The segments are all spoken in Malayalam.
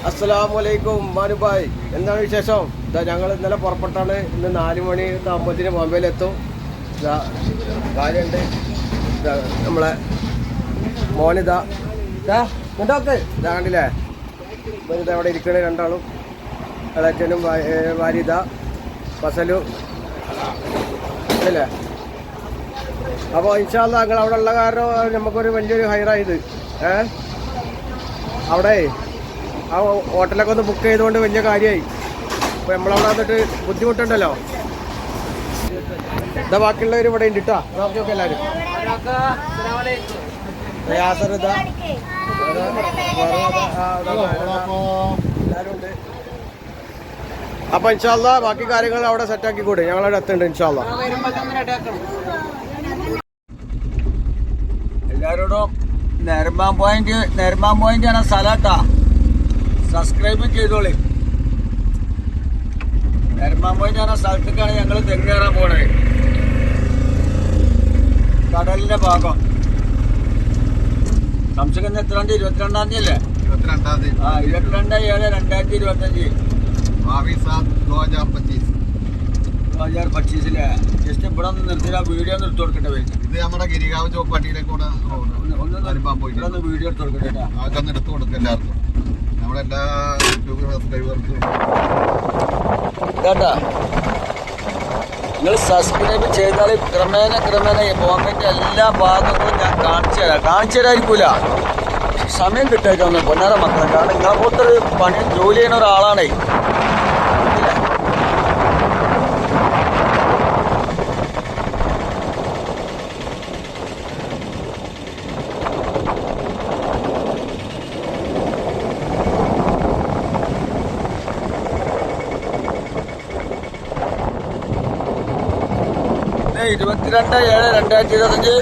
അസ്സലാമലൈക്കും മാനുഭായ്, എന്താണ് വിശേഷം? ഇതാ ഞങ്ങൾ ഇന്നലെ പുറപ്പെട്ടാണ്. ഇന്ന് 4 മണി ആകുമ്പോഴത്തേന് ബോംബെയിലെത്തും. ഇതാ ഭാര്യയുണ്ട്, നമ്മളെ മോനിതാ ഇതൊക്കെ ഇതാ കണ്ടില്ലേ? ഇതാ അവിടെ ഇരിക്കണ രണ്ടാളും, ഇളച്ചനും ഭാര്യ ഇതാ ഫസലും അല്ലേ. അപ്പോൾ ഇൻഷാ അല്ലാഹ് ഞങ്ങൾ അവിടെ ഉള്ള കാരണം നമുക്കൊരു വലിയൊരു ഹൈറായത്. അവിടെ ആ ഹോട്ടലൊക്കെ ഒന്ന് ബുക്ക് ചെയ്തുകൊണ്ട് വലിയ കാര്യമായി. അപ്പോൾ നമ്മളവിടെ വന്നിട്ട് ബുദ്ധിമുട്ടുണ്ടല്ലോ. ഇതാ ബാക്കിയുള്ളവർ ഇവിടെ ഉണ്ട് കേട്ടോ. നോക്കിയൊക്കെ എല്ലാവരും യാസർ ഇതാ എല്ലാവരും ഉണ്ട്. അപ്പോൾ ഇൻഷാ അല്ലാഹ് ബാക്കി കാര്യങ്ങൾ അവിടെ സെറ്റാക്കി കൂടെ ഞങ്ങളവിടെ എത്തുന്നുണ്ട് ഇൻഷാ അല്ലാഹ്. എല്ലാവരോടും നെർമാൻ പോയിന്റ് ആണ് സ്ഥലട്ടാ. സബ്സ്ക്രൈബ് ചെയ്തോളി. നെർമാൻ പോയിന്റ് ആണ് സ്ഥലത്തേക്കാണ് ഞങ്ങൾ തെങ്ങേറാൻ പോണത്. കടലിന്റെ ഭാഗം. സംശയം എത്രാം തീയതി? 22-ാം തീയതി അല്ലേ? 22/7/2025. 2025 ജസ്റ്റ് ഇവിടെ ഒന്ന് നിർത്തില്ല, വീഡിയോ നിർത്തി കൊടുക്കട്ടെ. ഇത് നമ്മുടെ ഗിരികാവ് ചോപ്പാട്ടിയിലേക്ക് കൂടെ വീഡിയോ എടുത്ത് കൊടുക്കട്ടെ. ആൾക്കൊന്ന് എടുത്തു കൊടുക്കും എല്ലാവർക്കും, നമ്മളെല്ലാ യൂട്യൂബ് സബ്സ്ക്രൈബർക്കും കേട്ടാ. നിങ്ങൾ സബ്സ്ക്രൈബ് ചെയ്താൽ ക്രമേണ ഈ ബോംബെന്റെ എല്ലാ ഭാഗങ്ങളും ഞാൻ കാണിച്ചു തരായിരിക്കൂല. സമയം കിട്ടായിട്ടൊന്ന് പൊന്നാറ മക്കളെ. കാരണം നിങ്ങളെ പോലത്തൊരു പണി ജോലി ചെയ്യുന്ന ഒരാളാണേ. പിന്നെ 22/7/2025.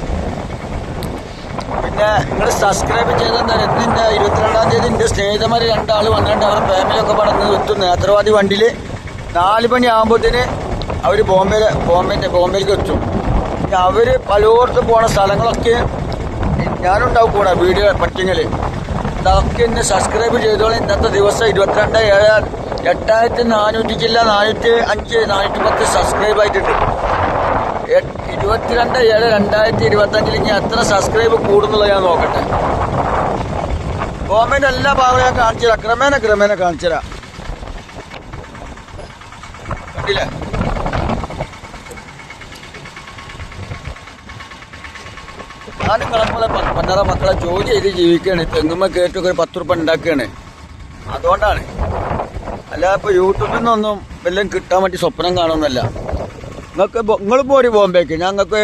പിന്നെ നിങ്ങൾ സബ്സ്ക്രൈബ് ചെയ്തെന്താണ്? ഇന്ന് 22-ാം തീയതി എൻ്റെ സ്നേഹിതന്മാർ 2 ആൾ വന്നിട്ടുണ്ട്. അവരുടെ ഫാമിലിയൊക്കെ പടന്ന് എത്തും. നേത്രവാദി വണ്ടിയിൽ 4 മണി ആകുമ്പോഴത്തേന് അവർ ബോംബെയിലേക്ക് എത്തും. അവർ പലയിടത്തും പോണ സ്ഥലങ്ങളൊക്കെ ഞാനുണ്ടാവും കൂടെ വീഡിയോ പറ്റിങ്ങൾ. ഇതൊക്കെ ഇന്ന് സബ്സ്ക്രൈബ് ചെയ്തോളൂ. ഇന്നത്തെ ദിവസം 22/7/8410 സബ്സ്ക്രൈബ് ആയിട്ടുണ്ട്. 22/7/2025 ഇനി എത്ര സബ്സ്ക്രൈബ് കൂടുന്നുള്ളത് ഞാൻ നോക്കട്ടെ. ബോംബെന്റെ എല്ലാ ഭാഗവും ഞാൻ കാണിച്ചു തരാം. ക്രമേണ കാണിച്ചു തരാം. കണ്ടില്ലേ? ഞാൻ നിങ്ങളെ പന്നറ മക്കളെ ജോലി ചെയ്ത് ജീവിക്കുകയാണ്. തെങ്ങുമ്മ കേട്ടൊക്കെ ഒരു 10 രൂപ ഉണ്ടാക്കുകയാണ്. അതുകൊണ്ടാണ്. അല്ല ഇപ്പോൾ യൂട്യൂബിൽ നിന്നൊന്നും വല്ലതും കിട്ടാൻ വേണ്ടി സ്വപ്നം കാണുന്നല്ല. നിങ്ങൾ പോരി ബോംബെക്ക്. ഞങ്ങൾക്ക്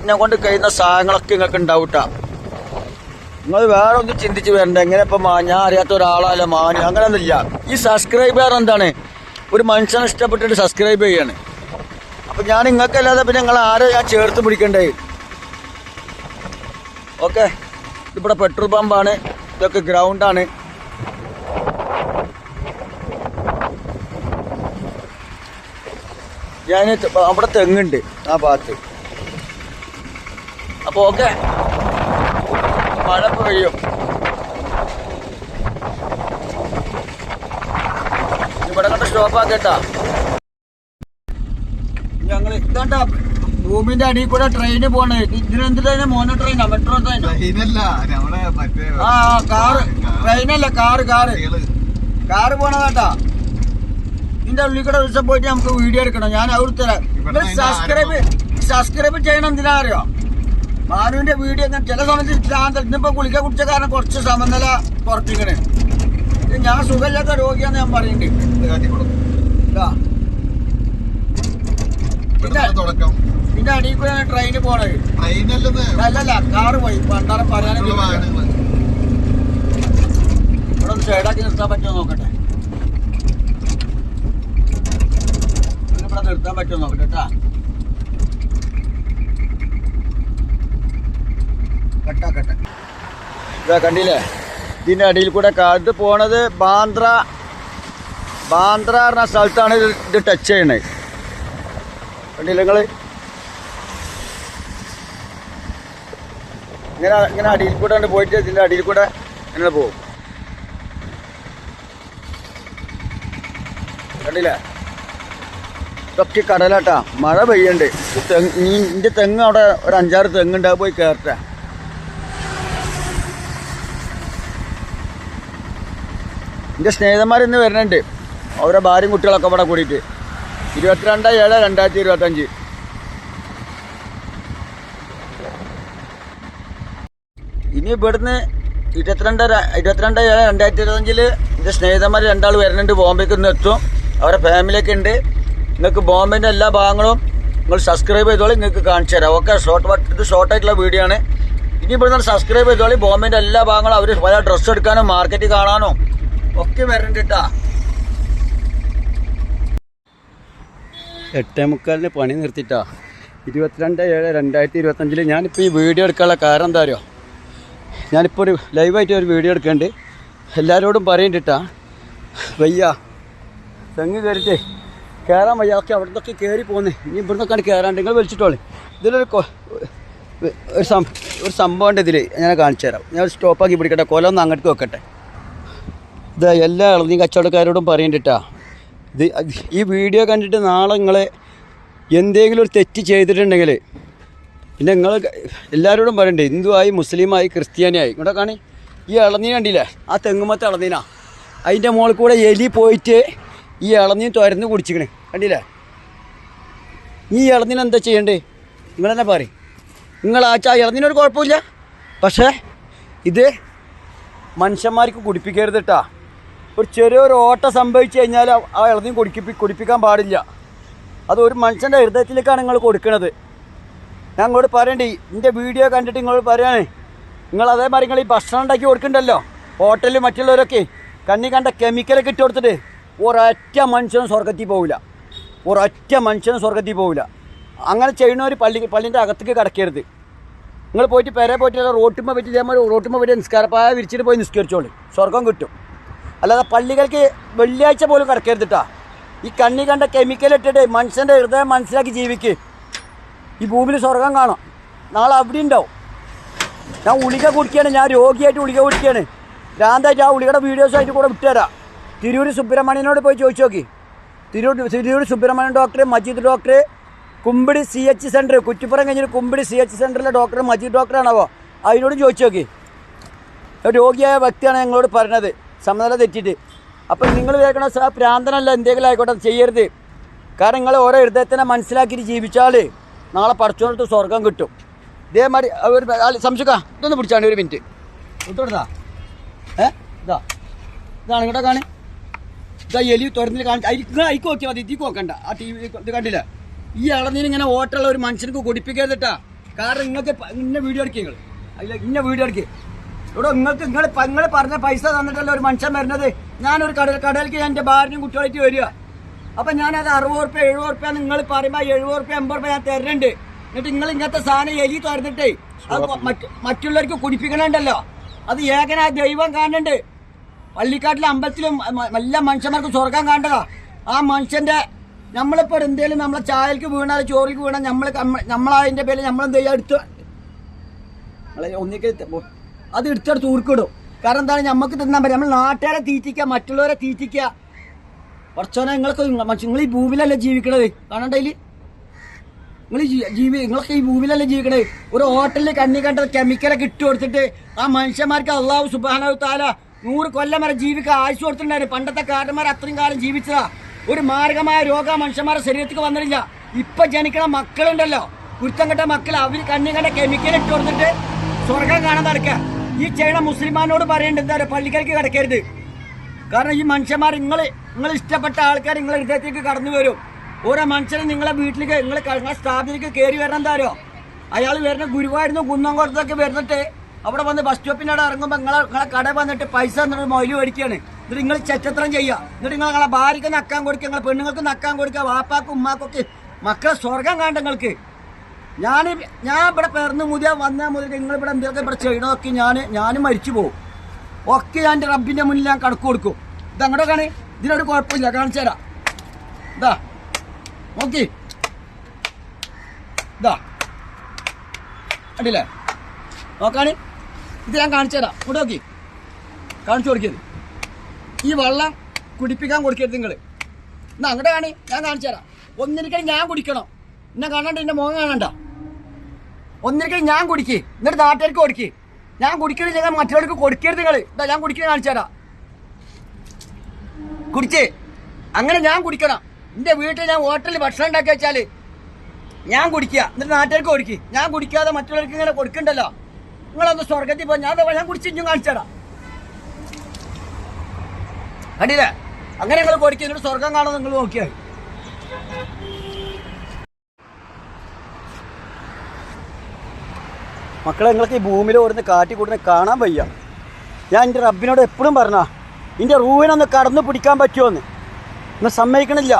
ഞാൻ കൊണ്ട് കഴിയുന്ന സാധനങ്ങളൊക്കെ നിങ്ങൾക്ക് ഉണ്ടാവൂട്ടാ. നിങ്ങൾ വേറെ ഒന്നും ചിന്തിച്ച് വരണ്ട. എങ്ങനെ ഇപ്പം ഞാൻ അറിയാത്ത ഒരാളല്ല മാന് അങ്ങനെയൊന്നുമില്ല. ഈ സബ്സ്ക്രൈബർ എന്താണ്? ഒരു മനുഷ്യനെ ഇഷ്ടപ്പെട്ടിട്ട് സബ്സ്ക്രൈബ് ചെയ്യാണ്. അപ്പം ഞാൻ നിങ്ങൾക്കല്ലാതെ പിന്നെ നിങ്ങൾ ആരെ ഞാൻ ചേർത്ത് പിടിക്കണ്ടേ? ഓക്കെ, ഇവിടെ പെട്രോൾ പമ്പാണ്. ഇതൊക്കെ ഗ്രൗണ്ടാണ്. ഞാൻ അവിടെ തെങ്ങുണ്ട് ആ ഭാഗത്ത്. അപ്പോൾ ഓക്കെ, മഴ പെയ്യും. ഇവിടെ കണ്ട സ്റ്റോപ്പാക്കേട്ടാ. ഞങ്ങൾ ഇതാണ്ട ഭൂമിന്റെ അടിയിൽ കൂടെ ട്രെയിന് പോണേ. ഇതിനെന്തിനാ? മോനോ ട്രെയിനാ? മെട്രോ ട്രെയിനോ? ആ കാറ്. ട്രെയിനല്ല, കാറ് പോണതാട്ടാ. ഇതിന്റെ ഉള്ളിൽ കൂടെ ദിവസം പോയിട്ട് നമുക്ക് വീഡിയോ എടുക്കണം. ഞാൻ അവിടെ തരാം. സബ്സ്ക്രൈബ് ചെയ്യണം. എന്തിനാ അറിയോ? മാനുവിന്റെ വീഡിയോ ചില സമയത്ത് ഇന്നിപ്പോ കുളിക്കാൻ കുടിച്ച കാരണം കുറച്ച് സമനില കുറച്ചിങ്ങനെ. ഞാൻ സുഖമില്ലാത്ത രോഗിയാന്ന് ഞാൻ പറയുന്നുണ്ട്. പിന്നെ അടിയിൽ കൂടെ ട്രെയിന് പോണത്. അല്ലല്ല, കാറ് പോയി. പണ്ടാരം പറയാനും ഇവിടെ ഒന്ന് സൈഡാക്കി നിർത്താൻ പറ്റുമോ നോക്കട്ടെ. നിർത്താൻ പറ്റുമോ നോക്കട്ടെ കേട്ടാ. കട്ടെ ഇതാ കണ്ടില്ലേ? ഇതിന്റെ അടിയിൽ കൂടെ ഇത് പോണത് ബാന്ദ്ര പറഞ്ഞ സ്ഥലത്താണ് ഇത് ടച്ച് ചെയ്യണത്. കണ്ടില്ലേ നിങ്ങള്? ഇങ്ങനെ അടിയിൽ കൂടെ പോയിട്ട് ഇതിന്റെ അടിയിൽ കൂടെ ഇങ്ങനെ പോകും. കണ്ടില്ലേ, ഇതൊക്കെ കടലാട്ടാ. മഴ പെയ്യണ്ട്. ഇന്റെ തെങ്ങ് അവിടെ ഒരു 5-6 തെങ്ങുണ്ട്, അത് പോയി കയറട്ടെ. എൻ്റെ സ്നേഹിതന്മാർ ഇന്ന് വരുന്നുണ്ട്, അവരുടെ ഭാര്യയും കുട്ടികളൊക്കെ ഇവിടെ കൂടിയിട്ട്. 22/7/2025. ഇനി ഇവിടുന്ന് 22/7/2025 എൻ്റെ സ്നേഹിതന്മാർ 2 വരുന്നുണ്ട്. ബോംബെക്ക് ഇന്ന് എത്തും, അവരുടെ ഫാമിലിയൊക്കെ ഉണ്ട്. നിങ്ങൾക്ക് ബോംബെൻ്റെ എല്ലാ ഭാഗങ്ങളും നിങ്ങൾ സബ്സ്ക്രൈബ് ചെയ്തോളി, നിങ്ങൾക്ക് കാണിച്ചു തരാം. ഓക്കെ, ഇത് ഷോർട്ടായിട്ടുള്ള വീഡിയോ ആണ്. ഇനി ഇവിടുന്ന് സബ്സ്ക്രൈബ് ചെയ്തോളി. ബോംബെൻ്റെ എല്ലാ ഭാഗങ്ങളും അവർ പല ഡ്രസ്സ് എടുക്കാനോ മാർക്കറ്റിൽ കാണാനോ ഒക്കെ വരുന്നുണ്ട് കേട്ടാ. 8:45 പണി നിർത്തിയിട്ടാ. 22/7/2025 ഞാനിപ്പോൾ ഈ വീഡിയോ എടുക്കാനുള്ള കാരണം എന്താ അറിയോ, ഞാനിപ്പോൾ ഒരു ലൈവായിട്ട് ഒരു വീഡിയോ എടുക്കുന്നുണ്ട്. എല്ലാവരോടും പറയുന്നുണ്ടിട്ടാ, വയ്യ തെങ്ങ് കയറിയിട്ടേ കയറാൻ വയ്യ. ഒക്കെ അവിടെ നിന്നൊക്കെ കയറി പോകുന്നേ. ഇനി ഇവിടെ നിന്നൊക്കെയാണ് കയറാണ്ട്. നിങ്ങൾ വിളിച്ചിട്ടോളെ. ഇതിലൊരു ഒരു സംഭവം ഉണ്ട്. ഇതിൽ ഞാൻ കാണിച്ചു തരാം. ഞാൻ സ്റ്റോപ്പാക്കി പിടിക്കട്ടെ, കൊലൊന്ന് അങ്ങോട്ട് വെക്കട്ടെ. ഇത് എല്ലാ ഇളനീ കച്ചവടക്കാരോടും പറയുന്നുണ്ടിട്ടാ, ഇത് ഈ വീഡിയോ കണ്ടിട്ട് നാളെ നിങ്ങൾ എന്തെങ്കിലും ഒരു തെറ്റ് ചെയ്തിട്ടുണ്ടെങ്കിൽ പിന്നെ നിങ്ങൾ എല്ലാവരോടും പറയണ്ടേ, ഹിന്ദുവായി മുസ്ലിമായി ക്രിസ്ത്യാനിയായി. ഇവിടെ കാണി, ഈ ഇളനീ കണ്ടില്ലേ, ആ തെങ്ങുമത്തെ ഇളനീനാ. അതിൻ്റെ മുകളിൽ കൂടെ എലി പോയിട്ട് ഈ ഇളനീ തുരന്ന് കുടിച്ചിക്കണേ, കണ്ടില്ലേ. ഈ ഇളനീന് എന്താ ചെയ്യണ്ടേ നിങ്ങൾ തന്നെ പറയും. നിങ്ങൾ ആ ഇളനീനൊരു കുഴപ്പമില്ല, പക്ഷേ ഇത് മനുഷ്യന്മാർക്ക് കുടിപ്പിക്കരുത് കേട്ടാ. ഒരു ചെറിയൊരു ഓട്ടം സംഭവിച്ചു കഴിഞ്ഞാൽ ആ ഇളനീ കുടിപ്പിക്കാൻ പാടില്ല. അത് ഒരു മനുഷ്യൻ്റെ ഹൃദയത്തിലേക്കാണ് നിങ്ങൾ കൊടുക്കുന്നത്. ഞാൻ ഇങ്ങോട്ട് പറയണ്ടേ, എൻ്റെ വീഡിയോ കണ്ടിട്ട് ഇങ്ങോട്ട് പറയാണ്, നിങ്ങൾ അതേമാതിരി നിങ്ങൾ ഈ ഭക്ഷണം ഉണ്ടാക്കി കൊടുക്കണ്ടല്ലോ ഹോട്ടലിൽ മറ്റുള്ളവരൊക്കെ കണ്ണി കണ്ട കെമിക്കലൊക്കെ ഇട്ട് കൊടുത്തിട്ട് ഒരൊറ്റ മനുഷ്യനും സ്വർഗത്തിൽ പോവില്ല. ഒരൊറ്റ മനുഷ്യനും സ്വർഗത്തിൽ പോവില്ല. അങ്ങനെ ചെയ്യുന്നവർ പള്ളിൻ്റെ അകത്തേക്ക് കിടക്കരുത്. നിങ്ങൾ പോയിട്ട് പെരെ പോയിട്ട് റോട്ടുമ്പോൾ പറ്റി ഇതേമാതിരി റോട്ടുമ്പോൾ പറ്റി നിസ്കാരപ്പായ വിരിച്ചിട്ട് പോയി നിസ്കരിച്ചോളൂ, സ്വർഗം കിട്ടും. അല്ലാതെ പള്ളികൾക്ക് വെള്ളിയാഴ്ച പോലും കിടക്കരുതിട്ടാ. ഈ കണ്ണി കണ്ട കെമിക്കൽ ഇട്ടിട്ട് മനുഷ്യൻ്റെ ഹൃദയം മനസ്സിലാക്കി ജീവിക്ക്. ഈ ഭൂമിയിൽ സ്വർഗം കാണാം, നാളെ അവിടെ ഉണ്ടാവും. ഞാൻ ഗുളിക കുടിക്കുകയാണ്, ഞാൻ രോഗിയായിട്ട് ഗുളിക കുടിക്കുകയാണ്, ഭ്രാന്തായിട്ട്. ആ ഗുളികയുടെ വീഡിയോസായിട്ട് കൂടെ വിട്ടുതരാം. തിരൂർ സുബ്രഹ്മണ്യനോട് പോയി ചോദിച്ചു നോക്കി. Tirur Subramanian doctor, Majeed doctor, Kumbidi CH centre, Kuttippuram കഴിഞ്ഞൊരു കുമ്പിടി CH സെൻറ്ററിലെ ഡോക്ടർ മജീദ് ഡോക്ടറാണാവോ, അതിനോടും ചോദിച്ചു നോക്കി. രോഗിയായ വ്യക്തിയാണ് ഞങ്ങളോട് പറഞ്ഞത്, സമനില തെറ്റിയിട്ട്. അപ്പം നിങ്ങൾ വിചാരിക്കണ പ്രാന്തനല്ല, എന്തെങ്കിലും ആയിക്കോട്ടെ, ചെയ്യരുത്. കാരണം നിങ്ങൾ ഓരോ ഹൃദയത്തിനെ മനസ്സിലാക്കിയിട്ട് ജീവിച്ചാൽ നാളെ പടച്ചോടത്ത് സ്വർഗം കിട്ടും. ഇതേമാതിരി ഒരു സംശയിക്ക ഇതൊന്ന് പിടിച്ചാണ്, ഒരു മിനിറ്റ് ഇതോടാ. ഇതാ ഇതാണ് ഇങ്ങോട്ട് കാണി. ഇതാ എലി തുറന്നിൽ കാണിച്ച് അയക്ക് നോക്കിയാൽ മതി, ഇതിക്ക് നോക്കണ്ട. ആ TV ഇത് കണ്ടില്ല. ഈ ഇളനീര് ഇങ്ങനെ ഓട്ടുള്ള ഒരു മനുഷ്യർക്ക് കുടിപ്പിക്കരുതിട്ടാ. കാരണം നിങ്ങൾക്ക് ഇന്ന വീഡിയോ എടുക്കുക, നിങ്ങൾ അതിൽ ഇന്ന വീഡിയോ എടുക്കുക. ഇവിടെ നിങ്ങൾ പറഞ്ഞ പൈസ തന്നിട്ടല്ല ഒരു മനുഷ്യൻ വരുന്നത്. ഞാനൊരു കടയിലേക്ക് എൻ്റെ ഭാര്യയും കുട്ടികളായിട്ട് വരിക. അപ്പം ഞാനത് 60 റുപ്യ 70 റുപ്യ നിങ്ങൾ പറയുമ്പോൾ 70 റുപ്യ 80 റുപ്യ ഞാൻ തരുന്നുണ്ട്. എന്നിട്ട് നിങ്ങൾ ഇങ്ങനത്തെ സാധനം എലി തുറന്നിട്ടേ അത് മറ്റുള്ളവർക്ക് കുടിപ്പിക്കണുണ്ടല്ലോ. അത് ഏകനായ ദൈവം കാണുന്നുണ്ട്. പള്ളിക്കാട്ടിലെ അമ്പലത്തിലും എല്ലാ മനുഷ്യന്മാർക്കും സ്വർഗം കാണേണ്ടതാ. ആ മനുഷ്യൻ്റെ നമ്മളിപ്പോൾ എന്തെങ്കിലും നമ്മളെ ചായക്ക് വീണാൽ ചോറിക്ക് വീണാൽ നമ്മളതിൻ്റെ പേരിൽ നമ്മളെന്ത് ചെയ്യുക, എടുത്ത് ഒന്നിക്ക് അത് എടുത്തെടുത്ത് ഊർക്കിടും. കാരണം എന്താണ്, നമുക്ക് തിന്നാൻ പറ്റും. നമ്മൾ നാട്ടുകാരെ തീറ്റിക്കുക, മറ്റുള്ളവരെ തീറ്റിക്കുക. കുറച്ചോനെ നിങ്ങൾ ഈ ഭൂമിയിലല്ലേ ജീവിക്കണത്, കാണണ്ടതിൽ നിങ്ങളൊക്കെ ഈ ഭൂമിയിലല്ലേ ജീവിക്കണത്. ഒരു ഹോട്ടലിൽ കണ്ണി കണ്ട കെമിക്കലൊക്കെ ഇട്ട് കൊടുത്തിട്ട് ആ മനുഷ്യന്മാർക്ക് അള്ളാഹു സുബ്ഹാനഹു തആല 100 കൊല്ലം വരെ ജീവിക്കാൻ ആയുസ് കൊടുത്തിട്ടുണ്ടായിരുന്നു. പണ്ടത്തെ കാരണന്മാർ അത്രയും കാലം ജീവിച്ചതാ. ഒരു മാരകമായ രോഗം മനുഷ്യന്മാരുടെ ശരീരത്തിൽ വന്നിട്ടില്ല. ഇപ്പൊ ജനിക്കണ മക്കളുണ്ടല്ലോ, കുരുത്തം കെട്ട മക്കൾ, അവർ കണ്ണി കണ്ട കെമിക്കൽ ഇട്ട് കൊടുത്തിട്ട് സ്വർഗം കാണാൻ നടക്കുക. ഈ ചെയ്യണ മുസ്ലിമാനോട് പറയേണ്ടത് എന്താ പറയുക, പള്ളിക്കലേക്ക് കിടക്കരുത്. കാരണം ഈ മനുഷ്യന്മാർ നിങ്ങൾ ഇഷ്ടപ്പെട്ട ആൾക്കാർ നിങ്ങളെ ഹൃദയത്തേക്ക് കടന്നു വരും. ഓരോ മനുഷ്യനും നിങ്ങളെ വീട്ടിലേക്ക് നിങ്ങളെ സ്ഥാപനത്തിലേക്ക് കയറി വരണം. എന്താരോ അയാൾ വരുന്ന ഗുരുവായൂരിന്ന് കുന്നംകുളത്തൊക്കെ വരുന്നിട്ട് അവിടെ വന്ന് ബസ് സ്റ്റോപ്പിൻ്റെ അവിടെ ഇറങ്ങുമ്പോൾ നിങ്ങളെ കട വന്നിട്ട് പൈസ എന്നിട്ട് മൊയില് മേടിക്കുകയാണ്. എന്നിട്ട് നിങ്ങൾ ചെറ്റത്രം ചെയ്യുക. എന്നിട്ട് നിങ്ങളെ ഭാര്യയ്ക്ക് നക്കാൻ കൊടുക്കുക, നിങ്ങളെ പെണ്ണുങ്ങൾക്ക് നക്കാൻ കൊടുക്കുക, വാപ്പാക്കും ഉമ്മാക്കൊക്കെ. മക്കളെ സ്വർഗം കാണണ്ട നിങ്ങൾക്ക്. ഞാൻ ഇവിടെ പിറന്ന് വന്നാൽ മുതൽ നിങ്ങളിവിടെ എന്തൊക്കെ ഇവിടെ ചെയ്യണമൊക്കെ ഞാനും മരിച്ചു പോകും. ഒക്കെ ഞാൻ എൻ്റെ റബ്ബിൻ്റെ മുന്നിൽ ഞാൻ കണക്ക് കൊടുക്കും. ഇതങ്ങോട്ട് കാണി, ഇതിനൊരു കുഴപ്പമില്ല, കാണിച്ചു തരാം. ഇതാ നോക്കി, ഇതാ കണ്ടില്ലേ, നോക്കാണ്. ഇത് ഞാൻ കാണിച്ചു തരാം. ഇവിടെ നോക്കി, കാണിച്ചു കൊടുക്കരുത്. ഈ വെള്ളം കുടിപ്പിക്കാൻ കൊടുക്കരുത് നിങ്ങൾ. എന്നാ അങ്ങോട്ട് കാണി, ഞാൻ കാണിച്ചു തരാം. ഒന്നിരിക്കൽ ഞാൻ കുടിക്കണം, എന്നെ കാണണ്ട, എന്റെ മുഖം കാണണ്ട. ഒന്നിരിക്കൽ ഞാൻ കുടിക്ക്, എന്നിട്ട് നാട്ടുകാർക്ക് കൊടുക്ക്. ഞാൻ കുടിക്കണില്ല, ഞാൻ മറ്റുള്ളവർക്ക് കൊടുക്കരുത്. നിങ്ങൾ ഇതാ ഞാൻ കുടിക്കുന്നത് കാണിച്ചു തരാം. കുടിച്ചേ, അങ്ങനെ ഞാൻ കുടിക്കണം. എൻ്റെ വീട്ടിൽ ഞാൻ ഹോട്ടലിൽ ഭക്ഷണം ഉണ്ടാക്കി വെച്ചാൽ ഞാൻ കുടിക്കുക, എന്നിട്ട് നാട്ടുകാർക്ക് കൊടുക്കുക. ഞാൻ കുടിക്കാതെ മറ്റുള്ളവർക്ക് ഇങ്ങനെ കൊടുക്കണ്ടല്ലോ. നിങ്ങളൊന്ന് സ്വർഗത്തിൽ പോയി ഞാൻ കുടിച്ച് ഇഞ്ഞും കാണിച്ചു തരാം. കണ്ടില്ലേ? അങ്ങനെ നിങ്ങൾ കൊടുക്കുക, എന്നിട്ട് സ്വർഗം കാണാൻ നിങ്ങൾ നോക്കിയാൽ. മക്കളെ, നിങ്ങൾക്ക് ഈ ഭൂമിയിൽ ഓടുന്ന കാട്ടിക്കൂട്ടിനെ കാണാൻ വയ്യ. ഞാൻ എൻ്റെ റബ്ബിനോട് എപ്പോഴും പറഞ്ഞാ എൻ്റെ റൂഹിനൊന്ന് കടന്നു പിടിക്കാൻ പറ്റുമോന്ന്. ഇന്ന് സമ്മതിക്കണില്ല.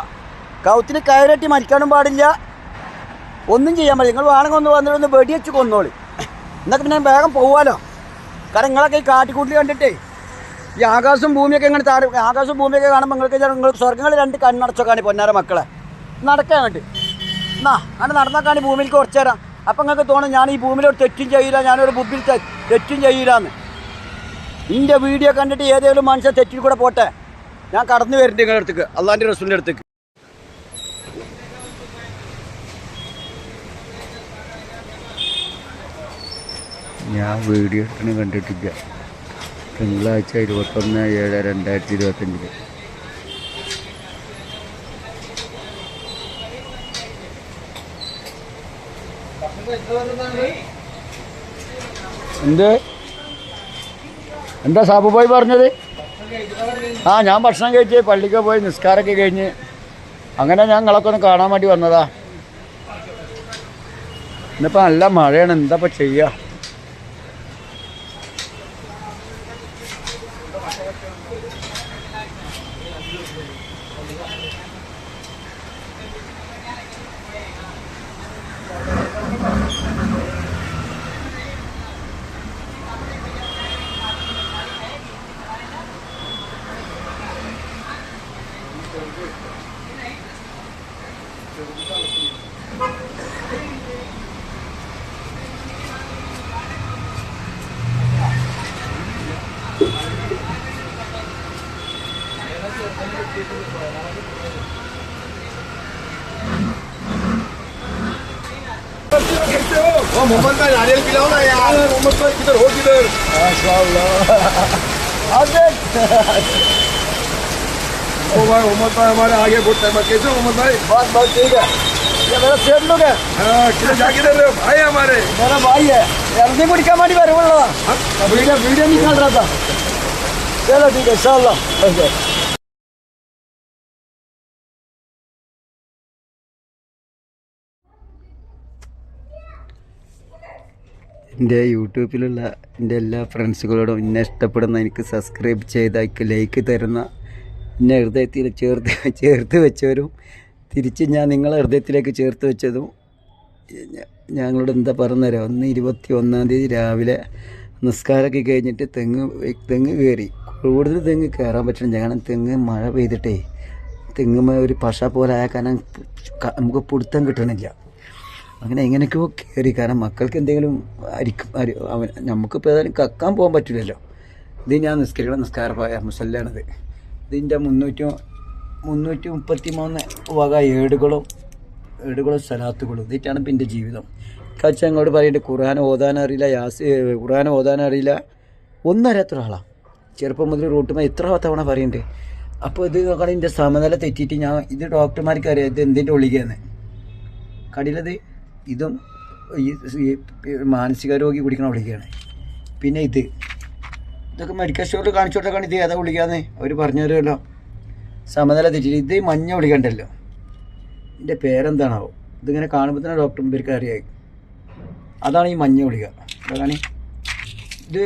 കൗത്തിന് കയറട്ടി മരിക്കാനും പാടില്ല, ഒന്നും ചെയ്യാൻ പാടില്ല. നിങ്ങൾ വേണമെങ്കിൽ ഒന്ന് വന്നിട്ടൊന്ന് വെടിവെച്ച് കൊന്നോളി, എന്നൊക്കെ പിന്നെ വേഗം പോവാലോ. കാരണം നിങ്ങളൊക്കെ ഈ കാട്ടിക്കൂട്ടിൽ കണ്ടിട്ടേ ഈ ആകാശവും ഭൂമിയൊക്കെ ഇങ്ങനെ ആകാശവും ഭൂമിയൊക്കെ കാണുമ്പോൾ നിങ്ങൾക്ക് സ്വർഗ്ഗങ്ങൾ രണ്ട് കണ്ണടച്ചൊക്കാണ് പൊന്നാര മക്കളെ. നടക്കാൻ വേണ്ടി എന്നാ അങ്ങനെ നടന്നേക്കാണ് ഭൂമിയിലേക്ക് കുറച്ചു തരാം. അപ്പം നിങ്ങൾക്ക് തോന്നും ഞാൻ ഈ ഭൂമിയിലോട്ട് തെറ്റും ചെയ്യില്ല, ഞാനൊരു ബുദ്ധിയിൽ തെറ്റും ചെയ്യില്ലാന്ന്. എൻ്റെ വീഡിയോ കണ്ടിട്ട് ഏതെങ്കിലും മനുഷ്യൻ തെറ്റിൽ കൂടെ പോട്ടെ, ഞാൻ കടന്നു വരുന്നുണ്ട് നിങ്ങളുടെ അടുത്തേക്ക്, അള്ളാൻ്റെ റസൂലിൻ്റെ അടുത്തേക്ക്. ഞാൻ വീഡിയോ എടുക്കണ കണ്ടിട്ടില്ല. തിങ്കളാഴ്ച 21/7/2025. എന്താ സാബു പോയി പറഞ്ഞത്? ഞാൻ ഭക്ഷണം കഴിച്ച് പള്ളിക്ക് പോയി നിസ്കാരമൊക്കെ കഴിഞ്ഞ് അങ്ങനെ ഞാൻ നിങ്ങളൊക്കെ ഒന്ന് കാണാൻ വേണ്ടി വന്നതാ. ഇന്നിപ്പോൾ നല്ല മഴയാണ്, എന്താ ഇപ്പം ചെയ്യുക? मोहम्मद भाई नारियल पिलाओ ना यार। मोहम्मद भाई किधर हो, किधर? माशाअल्लाह। ओ भाई मोहम्मद भाई हमारे आगे बहुत टाइम। कैसे हो मोहम्मद भाई? बहुत ठीक है। ये मेरा सेठ लोग है। किधर जा किधर रहे हो? भाई हमारे। मेरा भाई है, अर्जी को क्या मारी बारे बोल रहा। वीडियो निकाल रहा था। चलो ठीक है, इंशाअल्लाह। എൻ്റെ യൂട്യൂബിലുള്ള എൻ്റെ എല്ലാ ഫ്രണ്ട്സുകളോടും എന്നെ ഇഷ്ടപ്പെടുന്ന, എനിക്ക് സബ്സ്ക്രൈബ് ചെയ്തയക്ക് ലൈക്ക് തരുന്ന, എന്നെ ഹൃദയത്തിൽ ചേർത്ത് വെച്ചവരും തിരിച്ച് ഞാൻ നിങ്ങളെ ഹൃദയത്തിലേക്ക് ചേർത്ത് വെച്ചതും ഞങ്ങളോട് എന്താ പറഞ്ഞുതരാം. 21 രാവിലെ നിസ്കാരമൊക്കെ കഴിഞ്ഞിട്ട് തെങ്ങ് കയറി. കൂടുതൽ തെങ്ങ് കയറാൻ പറ്റണം, കാരണം തെങ്ങ് മഴ പെയ്തിട്ടേ തെങ്ങുമ്മ ഒരു പശ പോലെ ആയ കാരണം നമുക്ക് പിടുത്തം കിട്ടണില്ല. അങ്ങനെ എങ്ങനെയൊക്കെയോ കയറി, കാരണം മക്കൾക്ക് എന്തെങ്കിലും നമുക്കിപ്പോൾ ഏതായാലും കക്കാൻ പോകാൻ പറ്റില്ലല്ലോ. ഇത് ഞാൻ നിസ്കാരം മുസല്ലാണിത്. ഇതിൻ്റെ 333 വക ഏടുകളും സലാത്തുകളും ഇതിട്ടാണ് ഇപ്പം എൻ്റെ ജീവിതം. കച്ച അങ്ങോട്ട് പറയുന്നുണ്ട് ഖുർആൻ ഓതാനറിയില്ല, ഖുർആൻ ഓതാനറിയില്ല, ഒന്നും അറിയാത്ത ഒരാളാണ്. ചെറുപ്പം മുതൽ റൂട്ടുമ്പോൾ എത്ര തവണ പറയുന്നുണ്ട്. അപ്പോൾ ഇത് നോക്കണം, ഇതിൻ്റെ സമനില തെറ്റിയിട്ട് ഇത് ഡോക്ടർമാർക്ക് അറിയാം ഇത് എന്തിൻ്റെ ഒളികയെന്ന്. കടിയിലത് ഇതും ഈ മാനസിക രോഗി കുടിക്കണ ഗുളികയാണ്. പിന്നെ ഇതൊക്കെ മെഡിക്കൽ സ്റ്റോറിൽ കാണിച്ചു കൊടുക്കാൻ ഇത് ഏതാ ഗുളികയെന്ന് അവർ പറഞ്ഞു തരുമല്ലോ. സമനില തെറ്റിയിട്ട് ഇത് മഞ്ഞ ഗുളിക ഉണ്ടല്ലോ, ഇതിൻ്റെ പേരെന്താണാവോ, ഇതിങ്ങനെ കാണുമ്പോൾ തന്നെ ഡോക്ടർ മുമ്പിലേക്ക് അറിയായി. അതാണ് ഈ മഞ്ഞ ഗുളിക. അതാണ് ഇത്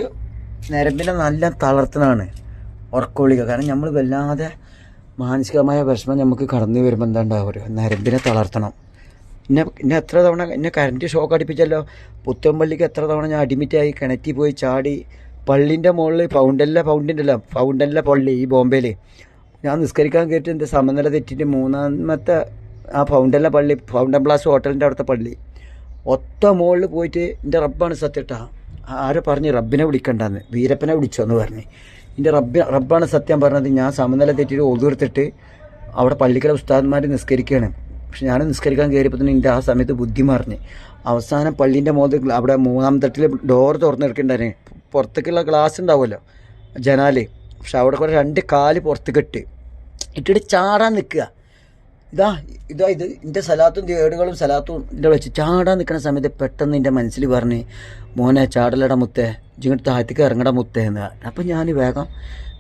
നരമ്പിനെ നല്ല തളർത്തുന്നതാണ് ഉറക്ക ഗുളിക. കാരണം നമ്മൾ വല്ലാതെ മാനസികമായ വിഷമം നമുക്ക് കടന്നു വരുമ്പോൾ എന്താ ഉണ്ടാവുക, നരമ്പിനെ തളർത്തണം. എന്നെ എത്ര തവണ കറണ്ട് ഷോക്ക് അടിപ്പിച്ചല്ലോ. പുത്തമ്പള്ളിക്ക് എത്ര തവണ ഞാൻ അഡ്മിറ്റായി, കിണറ്റിൽ പോയി ചാടി. പള്ളിൻ്റെ മുകളിൽ ഫൗണ്ടനിലെ പള്ളി ഈ ബോംബെയിൽ ഞാൻ നിസ്കരിക്കാൻ കയറ്റി എൻ്റെ സമനില തെറ്റിയിട്ട് 3ാമത്തെ ആ ഫൗണ്ടൻ പ്ലാസ് ഹോട്ടലിൻ്റെ അവിടുത്തെ പള്ളി ഒത്ത മുകളിൽ പോയിട്ട് എൻ്റെ റബ്ബാണ് സത്യട്ടാ. ആരോ പറഞ്ഞ് റബ്ബിനെ വിളിക്കണ്ടെന്ന്, വീരപ്പനെ വിളിച്ചോന്ന് പറഞ്ഞ്. എൻ്റെ റബ്ബാണ് സത്യം പറഞ്ഞത്. ഞാൻ സമനില തെറ്റിയിട്ട് ഒതുർത്തിട്ട് അവിടെ പള്ളിക്കലെ ഉസ്താദന്മാർ നിസ്കരിക്കുകയാണ്. പക്ഷെ ഞാൻ നിസ്കരിക്കാൻ കയറിയപ്പോൾ തന്നെ എൻ്റെ ആ സമയത്ത് ബുദ്ധി മറിഞ്ഞ്. അവസാനം പള്ളീൻ്റെ മുകളിൽ അവിടെ 3-ാം തട്ടിൽ ഡോർ തുറന്നെടുക്കണ്ടായിരുന്നു. പുറത്തേക്കുള്ള ഗ്ലാസ് ഉണ്ടാവുമല്ലോ ജനാല്. പക്ഷെ അവിടെ കൂടെ 2 കാല് പുറത്തേക്കിട്ട് ഇട്ടിട്ട് ചാടാൻ നിൽക്കുക. ഇത് എൻ്റെ സലാത്തും ഏടുകളും സലാത്തും എൻ്റെ വെച്ച് ചാടാൻ നിൽക്കുന്ന സമയത്ത് പെട്ടെന്ന് എൻ്റെ മനസ്സിൽ പറഞ്ഞ്, മോനെ ചാടലട മുത്തേ, ഇങ്ങോട്ട് താഴത്തേക്ക് ഇറങ്ങട മുത്തേ എന്ന്. അപ്പം ഞാൻ വേഗം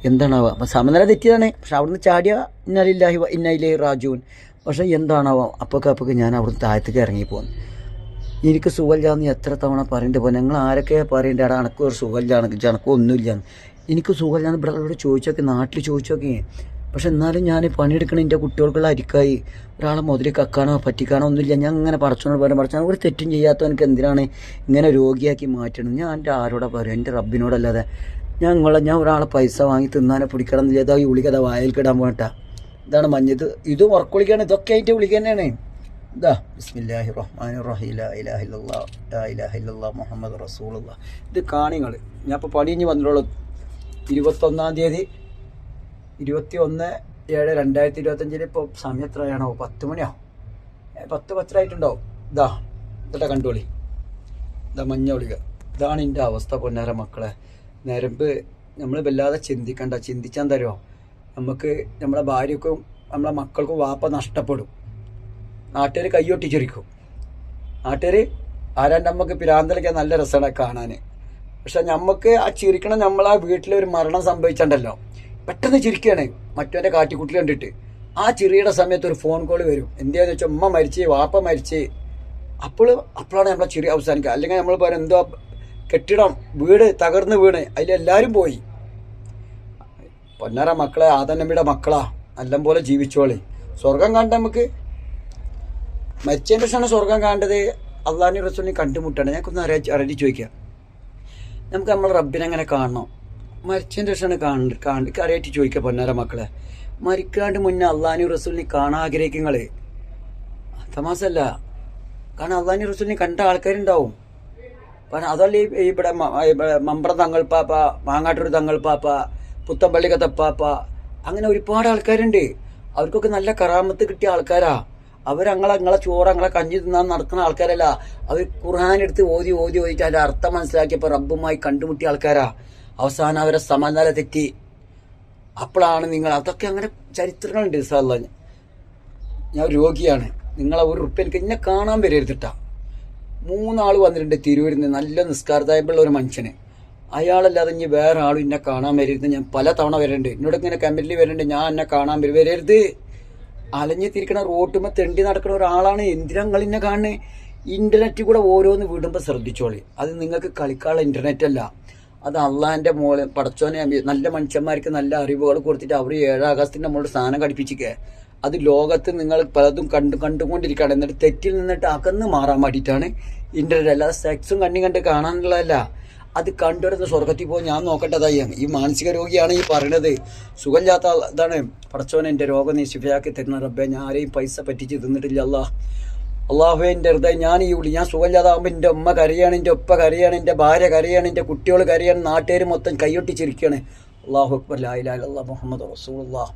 എന്താണാവുക, അപ്പം സമനില തെറ്റിയതാണ്. പക്ഷെ അവിടുന്ന് ചാടിയ ഇന്നലില്ലാഹി ഇന്നയിലേ റാജൂൻ. പക്ഷേ എന്താണാവോ അപ്പൊക്കെ ഞാൻ അവിടുന്ന് താഴത്തേക്ക് ഇറങ്ങിപ്പോന്നു. എനിക്ക് സുഖമില്ലാന്ന് എത്ര തവണ പറയേണ്ടി പോകും. ഞങ്ങൾ ആരൊക്കെ പറയേണ്ടത് എടാ അനക്കും ഒരു സുഖമില്ലാണ്, ജനക്കും ഒന്നുമില്ലാന്ന്. എനിക്ക് സുഖമില്ലാന്ന് ബ്രദറോട് ചോദിച്ചോക്കെ, നാട്ടിൽ ചോദിച്ചോക്കെ. പക്ഷെ എന്നാലും ഞാൻ പണിയെടുക്കണ എൻ്റെ കുട്ടികൾക്കുള്ള അരിക്കായി ഒരാളെ മുതൽ കക്കാനോ പറ്റിക്കാനോ ഒന്നുമില്ല. ഞാൻ അങ്ങനെ പടച്ചോനോട് പറയാൻ പഠിച്ചാൽ ഒരു തെറ്റും ചെയ്യാത്തോ എനിക്ക് എന്തിനാണ് ഇങ്ങനെ രോഗിയാക്കി മാറ്റണം? ഞാൻ എൻ്റെ ആരോടെ പറയും, എൻ്റെ റബ്ബിനോടല്ലാതെ. ഞാൻ ഒരാളെ പൈസ വാങ്ങി തിന്നാനെ പിടിക്കണം എന്നില്ല. ഈ ഉളികഥ വായൽക്കിടാൻ പോകട്ടാ. ഇതാണ് മഞ്ഞത്, ഇത് ഉറക്കുളിക്കാണ്. ഇതൊക്കെ അതിൻ്റെ ഉളിക തന്നെയാണ്. ഇതാ ബിസ്മില്ലാഹിർ റഹ്മാനിർ റഹീം ലാ ഇലാഹ ഇല്ലല്ലാഹ് ലാ ഇലാഹ ഇല്ലല്ലാഹ് മുഹമ്മദ് റസൂലുള്ളാഹ്. ഇത് കാണിങ്ങൾ. ഞാൻ ഇപ്പോൾ പണി കഴിഞ്ഞ് വന്നിട്ടുള്ളൂ. 21-ാം തീയതി 21/7/2025. ഇപ്പോൾ സമയം എത്രയാണോ? 10 മണിയോ 10 ആയിട്ടുണ്ടാവും. ഇതാ കണ്ടോളി, ഇതാ മഞ്ഞ ഒളിക. ഇതാണ് എൻ്റെ അവസ്ഥ പൊന്നാര മക്കളെ. നരമ്പ് നമ്മൾ വല്ലാതെ ചിന്തിച്ചാൽ തരുമോ നമുക്ക്? നമ്മളെ ഭാര്യക്കും നമ്മളെ മക്കൾക്കും വാപ്പ നഷ്ടപ്പെടും. നാട്ടുകാർ കയ്യൊട്ടിച്ചിരിക്കും. നാട്ടുകാർ ആരാൻ്റെ നമുക്ക് പിരാന്തലിക്കാൻ നല്ല രസമാണ് കാണാൻ. പക്ഷെ നമുക്ക് ആ ചിരിക്കണം, നമ്മളാ വീട്ടിലൊരു മരണം സംഭവിച്ചിട്ടുണ്ടല്ലോ, പെട്ടെന്ന് ചിരിക്കുകയാണ് മറ്റവൻ്റെ കാട്ടിക്കുട്ടിൽ കണ്ടിട്ട്. ആ ചിരിയുടെ സമയത്ത് ഒരു ഫോൺ കോൾ വരും. എന്താണെന്ന് വെച്ചാൽ ഉമ്മ മരിച്ച്, വാപ്പ മരിച്ച്. അപ്പോഴാണ് നമ്മളെ ചിരി അവസാനിക്കുക. അല്ലെങ്കിൽ നമ്മൾ പറയും എന്തോ കെട്ടിടം വീട് തകർന്ന് വീണ് അതിലെല്ലാവരും പോയി. പൊന്നാര മക്കളെ, ആദനമ്മിയുടെ മക്കളാ, നല്ലം പോലെ ജീവിച്ചോളി. സ്വർഗം കണ്ട നമുക്ക് മരിച്ചതിൻ്റെ ശേഷമാണ് സ്വർഗം കാണേണ്ടത്. അള്ളാഹുവിനെ റസൂലിനെ കണ്ടുമുട്ടാണ്. ഞങ്ങൾക്കൊന്ന് അറിയിച്ച് ചോദിക്കാം, നമുക്ക് നമ്മൾ റബ്ബിനെ അങ്ങനെ കാണണം? മരിച്ചതിൻ്റെ ശേഷമാണ് അറിയായിട്ട് ചോദിക്കുക പൊന്നാര മക്കളെ. മരിക്കാണ്ട് മുന്നേ അള്ളാഹുവിനെ റസൂലിനെ കാണാൻ ആഗ്രഹിക്കുക തമാസല്ല. കാരണം അള്ളാഹുവിനെ റസൂലിനെ കണ്ട ആൾക്കാരുണ്ടാവും. കാരണം അതല്ല ഇവിടെ മമ്പ്രം തങ്ങൾ പാപ്പ, മാങ്ങാട്ടൂർ തങ്ങൾ പാപ്പ, പുത്തമ്പള്ളി കത്തപ്പാപ്പ, അങ്ങനെ ഒരുപാട് ആൾക്കാരുണ്ട്. അവർക്കൊക്കെ നല്ല കറാമത്ത് കിട്ടിയ ആൾക്കാരാ. നിങ്ങളെ ചോറ് നിങ്ങളെ കഞ്ഞി തിന്നാൻ നടക്കുന്ന ആൾക്കാരല്ല. അവർ ഖുർആനെടുത്ത് ഓതിയിട്ട് അതിൻ്റെ അർത്ഥം മനസ്സിലാക്കിയപ്പോൾ റബ്ബുമായി കണ്ടുമുട്ടിയ ആൾക്കാരാ. അവസാനം അവരെ സമനില തെറ്റി. അപ്പോഴാണ് നിങ്ങൾ അതൊക്കെ അങ്ങനെ ചരിത്രങ്ങളുണ്ട്. ഇൻഷാല്ലാ ഞാൻ രോഗിയാണ്, നിങ്ങളെ ₹1 എനിക്ക് എന്നെ കാണാൻ വരരുതിട്ടാ. 3 ആൾ വന്നിട്ടുണ്ട് തിരൂരിൽ നിന്ന്, നല്ല നിസ്കാരതായ്പുള്ള ഒരു മനുഷ്യന്. അയാളല്ലാതെ ഇനി വേറെ ആളും എന്നെ കാണാൻ വരരുത്. ഞാൻ പല തവണ വരണ്ട്, എന്നോട് ഇങ്ങനെ കമന്റിൽ വരണ്ട്, ഞാൻ എന്നെ കാണാൻ വരരുത്. അലഞ്ഞു തിരിക്കണ റോട്ടുമ്മ തെണ്ടി നടക്കുന്ന ഒരാളാണ്. എന്തിനാ നിങ്ങൾ എന്നെ കാണുന്നത്? ഇന്റർനെറ്റ് കൂടെ ഓരോന്ന് വിടുമ്പോൾ ശ്രദ്ധിച്ചോളി. അത് നിങ്ങൾക്ക് കളിക്കാനുള്ള ഇന്റർനെറ്റ് അല്ല, അത് അള്ളാഹിന്റെ മോളെ പടച്ചോനെ നല്ല മനുഷ്യന്മാർക്ക് നല്ല അറിവുകൾ കൊടുത്തിട്ട് അവർ 7 ആകാശത്തിന്റെ നമ്മളോട് സ്ഥാനം ഘടിപ്പിച്ചിരിക്കുക. അത് ലോകത്ത് നിങ്ങൾ പലതും കണ്ടുകൊണ്ടിരിക്കുകയാണ്. എന്നിട്ട് തെറ്റിൽ നിന്നിട്ട് അകന്ന് മാറാൻ വേണ്ടിയിട്ടാണ് ഇന്റർനെറ്റ്. അല്ലാതെ സെക്സും കണ്ട് കാണാനുള്ളതല്ല. അത് കണ്ടുവരുന്ന സ്വർഗത്തിൽ പോയി ഞാൻ നോക്കട്ടതായി. ഈ മാനസിക രോഗിയാണ് ഈ പറയണത്. സുഖമില്ലാത്ത ഇതാണ്. പടച്ചോനെ എൻ്റെ രോഗം നീ ശിഫയാക്കി തരുന്ന റബ്ബേ. ഞാൻ ആരെയും പൈസ പറ്റിച്ച് തിന്നിട്ടില്ല. അള്ളാഹുവേ എൻ്റെ ഹൃദയം ഞാൻ സുഖമില്ലാതാകുമ്പോൾ എൻ്റെ ഉമ്മ കരയാണ്, എൻ്റെ ഉപ്പ കരയാണ്, എൻ്റെ ഭാര്യ കരയാണ്, എൻ്റെ കുട്ടികൾ കരയാണ്, നാട്ടുകാർ മൊത്തം കൈയൊട്ടിച്ചിരിക്കുകയാണ്. അല്ലാഹു അക്ബർ, ലാ ഇലാഹ ഇല്ലല്ലാഹ് മുഹമ്മദ് റസൂലുള്ളാഹ്.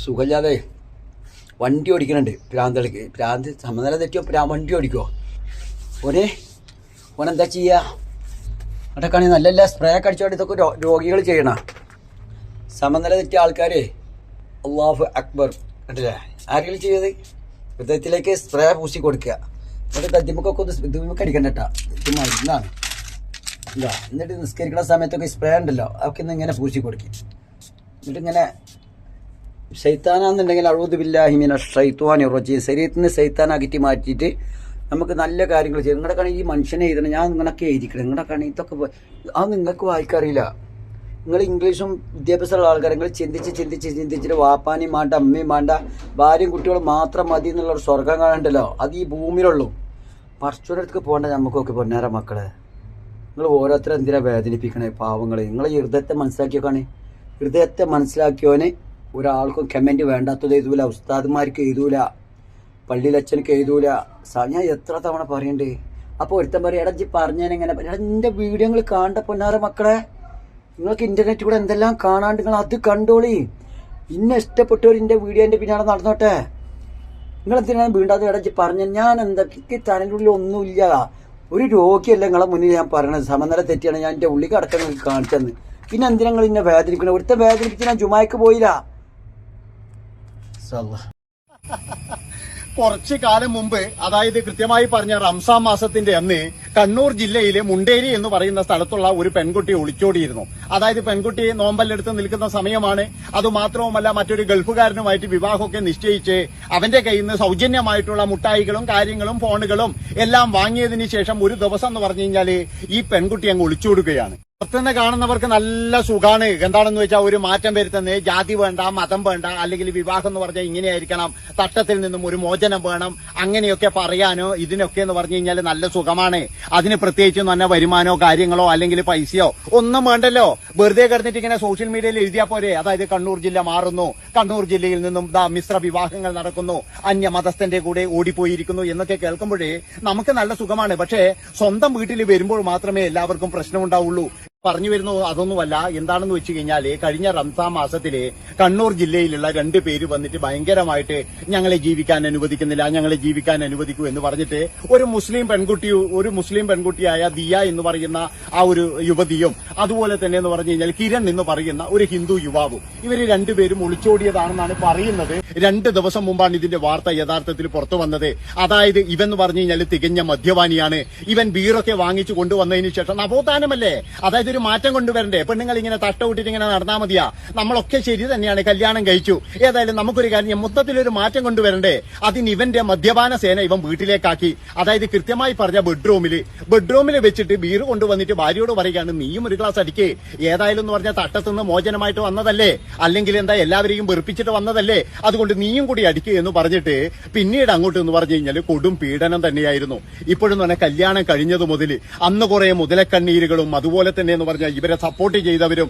സുഖമില്ലാതെ വണ്ടി ഓടിക്കുന്നുണ്ട് ഭ്രാന്തളിക്ക്. ഭ്രാന്ത് സമനില തെറ്റിയോ വണ്ടി ഓടിക്കുമോ? ഓനെന്താ ചെയ്യുക? അടക്കാണെങ്കിൽ നല്ല സ്പ്രേ ഒക്കെ അടിച്ചോണ്ട് ഇതൊക്കെ രോഗികൾ ചെയ്യണ. സമനില തെറ്റിയ ആൾക്കാരെ അല്ലാഹു അക്ബർ കണ്ടില്ലേ? ആരെങ്കിലും ചെയ്യത് ഹൃദയത്തിലേക്ക് സ്പ്രേ പൂശി കൊടുക്കുക. എന്നിട്ട് തദ്ദിമക്കൊക്കെ ഒന്ന് ഇതിമൊക്കെ അടിക്കണ്ടട്ടാ. ഇത് മരുന്നാണ്. എന്താ എന്നിട്ട് നിസ്കരിക്കുന്ന സമയത്തൊക്കെ സ്പ്രേ ഉണ്ടല്ലോ, അതൊക്കെ ഇന്ന് ഇങ്ങനെ പൂശി കൊടുക്കും. എന്നിട്ടിങ്ങനെ ശൈത്താനാന്നുണ്ടെങ്കിൽ അഊദു ബില്ലാഹി മിനശ് ശൈത്വാനിർ റജീം, ശരീരത്തിൽ നിന്ന് ശൈത്താൻ അകറ്റി മാറ്റിയിട്ട് നമുക്ക് നല്ല കാര്യങ്ങൾ ചെയ്യും. നിങ്ങളുടെ കണി ഈ മനുഷ്യനെ എഴുതണം, ഞാൻ നിങ്ങളൊക്കെ എഴുതിക്കണം. നിങ്ങളുടെ കണി ഇതൊക്കെ അത് നിങ്ങൾക്ക് വായിക്കറിയില്ല. നിങ്ങൾ ഇംഗ്ലീഷും വിദ്യാഭ്യാസമുള്ള ആൾക്കാർ നിങ്ങൾ ചിന്തിച്ചിട്ട് വാപ്പാനെയും വേണ്ട, അമ്മയും വേണ്ട, ഭാര്യയും കുട്ടികളും മാത്രം മതി എന്നുള്ളൊരു സ്വർഗം കാണണ്ടല്ലോ. അത് ഈ ഭൂമിയിലുള്ളൂ. പടച്ചോൻ്റെ അടുത്തേക്ക് പോകേണ്ട നമുക്കൊക്കെ പൊന്നാര മക്കളെ. നിങ്ങൾ ഓരോരുത്തരും എന്തിനാ വേദനിപ്പിക്കണേ പാവങ്ങൾ? നിങ്ങൾ ഈ ഹൃദയത്തെ മനസ്സിലാക്കിയോക്കാണ്. ഹൃദയത്തെ മനസ്സിലാക്കിയവന് ഒരാൾക്കും കമൻറ്റ് വേണ്ടാത്തത് എഴുതൂല, ഉസ്താദ്മാർക്ക് എഴുതൂല. പള്ളിയിലച്ഛനക്ക് എഴുതൂല. ഞാൻ എത്ര തവണ പറയണ്ടേ. അപ്പോൾ ഒരുത്തൻ പറയും എടാ ജി പറഞ്ഞാനെങ്ങനെ എടാ എൻ്റെ വീഡിയോകൾ കാണണ്ട പൊന്നാറ് മക്കളെ. നിങ്ങൾക്ക് ഇൻ്റർനെറ്റ് കൂടെ എന്തെല്ലാം കാണാണ്ട് നിങ്ങൾ അത് കണ്ടോളി. ഇന്നെ ഇഷ്ടപ്പെട്ടവർ എൻ്റെ വീഡിയോൻ്റെ പിന്നാലെ നടന്നോട്ടെ. നിങ്ങൾ എന്തിനാണ് വീണ്ടാതെ എടാ ജി പറഞ്ഞ ഞാൻ എന്തൊക്കെ തലൻ്റെ ഒന്നുമില്ല. ഒരു രോഗിയല്ല നിങ്ങളെ മുന്നിൽ ഞാൻ പറയണത്. സമനില തെറ്റിയാണ് ഞാൻ എൻ്റെ ഉള്ളിൽ അടക്കം നിങ്ങൾക്ക് കാണിച്ചെന്ന്. പിന്നെ എന്തിനാ നിങ്ങൾ ഇന്നെ വേദനിക്കണം? ഒരുത്ത വേദനിപ്പിച്ച് ഞാൻ ജുമായ്ക്ക് പോയില്ല. കുറച്ചു കാലം മുമ്പ്, അതായത് കൃത്യമായി പറഞ്ഞ റംസാൻ മാസത്തിന്റെ അന്ന് കണ്ണൂർ ജില്ലയിലെ മുണ്ടേരി എന്ന് പറയുന്ന സ്ഥലത്തുള്ള ഒരു പെൺകുട്ടി ഒളിച്ചോടിയിരുന്നു. അതായത് പെൺകുട്ടി നോമ്പല്ലെടുത്ത് നിൽക്കുന്ന സമയമാണ്. അതുമാത്രവുമല്ല മറ്റൊരു ഗൾഫുകാരനുമായിട്ട് വിവാഹമൊക്കെ നിശ്ചയിച്ച് അവന്റെ കയ്യിൽ നിന്ന് സൗജന്യമായിട്ടുള്ള മുട്ടായികളും കാര്യങ്ങളും ഫോണുകളും എല്ലാം വാങ്ങിയതിനു ശേഷം ഒരു ദിവസം എന്ന് പറഞ്ഞു കഴിഞ്ഞാൽ ഈ പെൺകുട്ടി അങ്ങ് ഒളിച്ചോടുകയാണ്. പുറത്തുനിന്ന് കാണുന്നവർക്ക് നല്ല സുഖാണ്. എന്താണെന്ന് വെച്ചാൽ ഒരു മാറ്റം വരുത്തുന്നത്, ജാതി വേണ്ട, മതം വേണ്ട, അല്ലെങ്കിൽ വിവാഹം എന്ന് പറഞ്ഞാൽ ഇങ്ങനെയായിരിക്കണം, തട്ടത്തിൽ നിന്നും ഒരു മോചനം വേണം, അങ്ങനെയൊക്കെ പറയാനോ ഇതിനൊക്കെ എന്ന് പറഞ്ഞു കഴിഞ്ഞാൽ നല്ല സുഖമാണ്. അതിന് പ്രത്യേകിച്ച് തന്നെ വരുമാനോ കാര്യങ്ങളോ അല്ലെങ്കിൽ പൈസയോ ഒന്നും വേണ്ടല്ലോ. വെറുതെ കിടന്നിട്ട് ഇങ്ങനെ സോഷ്യൽ മീഡിയയിൽ എഴുതിയാൽ പോരെ. അതായത് കണ്ണൂർ ജില്ല മാറുന്നു, കണ്ണൂർ ജില്ലയിൽ നിന്നും മിശ്ര വിവാഹങ്ങൾ നടക്കുന്നു, അന്യമതസ്ഥന്റെ കൂടെ ഓടിപ്പോയിരിക്കുന്നു എന്നൊക്കെ കേൾക്കുമ്പോഴേ നമുക്ക് നല്ല സുഖമാണ്. പക്ഷേ സ്വന്തം വീട്ടിൽ വരുമ്പോൾ മാത്രമേ എല്ലാവർക്കും പ്രശ്നമുണ്ടാവുള്ളൂ. പറഞ്ഞു വരുന്നു അതൊന്നുമല്ല. എന്താണെന്ന് വെച്ച് കഴിഞ്ഞാല് കഴിഞ്ഞ റംസാൻ മാസത്തില് കണ്ണൂർ ജില്ലയിലുള്ള 2 പേര് വന്നിട്ട് ഭയങ്കരമായിട്ട് ഞങ്ങളെ ജീവിക്കാൻ അനുവദിക്കുന്നില്ല, ഞങ്ങളെ ജീവിക്കാൻ അനുവദിക്കൂ എന്ന് പറഞ്ഞിട്ട് ഒരു മുസ്ലിം പെൺകുട്ടിയായ ദിയ എന്ന് പറയുന്ന ആ ഒരു യുവതിയും അതുപോലെ തന്നെ എന്ന് പറഞ്ഞു കഴിഞ്ഞാൽ കിരൺ എന്ന് പറയുന്ന ഒരു ഹിന്ദു യുവാവും, ഇവര് 2 പേരും ഒളിച്ചോടിയതാണെന്നാണ് പറയുന്നത്. 2 ദിവസം മുമ്പാണ് ഇതിന്റെ വാർത്ത യഥാർത്ഥത്തിൽ പുറത്തു വന്നത്. അതായത് ഇവൻ എന്ന് പറഞ്ഞു കഴിഞ്ഞാൽ തികഞ്ഞ മദ്യപാനിയാണ്. ഇവൻ ബീറൊക്കെ വാങ്ങിച്ചു കൊണ്ടുവന്നതിന് ശേഷം നവോത്ഥാനമല്ലേ, അതായത് ഒരു മാറ്റം കൊണ്ടുവരണ്ടേ. പെണ്ണുങ്ങൾ ഇങ്ങനെ തട്ടവിട്ടിട്ട് ഇങ്ങനെ നടന്നാൽ മതിയാ? നമ്മളൊക്കെ ശരി തന്നെയാണ്, കല്യാണം കഴിച്ചു. ഏതായാലും നമുക്കൊരു കാര്യം മൊത്തത്തിലൊരു മാറ്റം കൊണ്ടുവരണ്ടേ. അതിന് ഇവന്റെ മദ്യപാന സേന ഇവൻ വീട്ടിലേക്കാക്കി. അതായത് കൃത്യമായി പറഞ്ഞ ബെഡ്റൂമിൽ വെച്ചിട്ട് ബീർ കൊണ്ടുവന്നിട്ട് ഭാര്യയോട് പറയുകയാണ് നീയും ഒരു ഗ്ലാസ് അടിക്കേ. ഏതായാലും എന്ന് പറഞ്ഞാൽ തട്ടത്തുനിന്ന് മോചനമായിട്ട് വന്നതല്ലേ, അല്ലെങ്കിൽ എന്താ എല്ലാവരെയും വെറുപ്പിച്ചിട്ട് വന്നതല്ലേ, അതുകൊണ്ട് നീയും കൂടി അടിക്കുക എന്ന് പറഞ്ഞിട്ട് പിന്നീട് അങ്ങോട്ട് എന്ന് പറഞ്ഞു കഴിഞ്ഞാൽ കൊടും പീഡനം തന്നെയായിരുന്നു. ഇപ്പോഴും തന്നെ കല്യാണം കഴിഞ്ഞതു മുതൽ അന്ന് കുറെ മുതലക്കണ്ണീരുകളും അതുപോലെ തന്നെ എന്ന് പറഞ്ഞാൽ ഇവരെ സപ്പോർട്ട് ചെയ്തവരും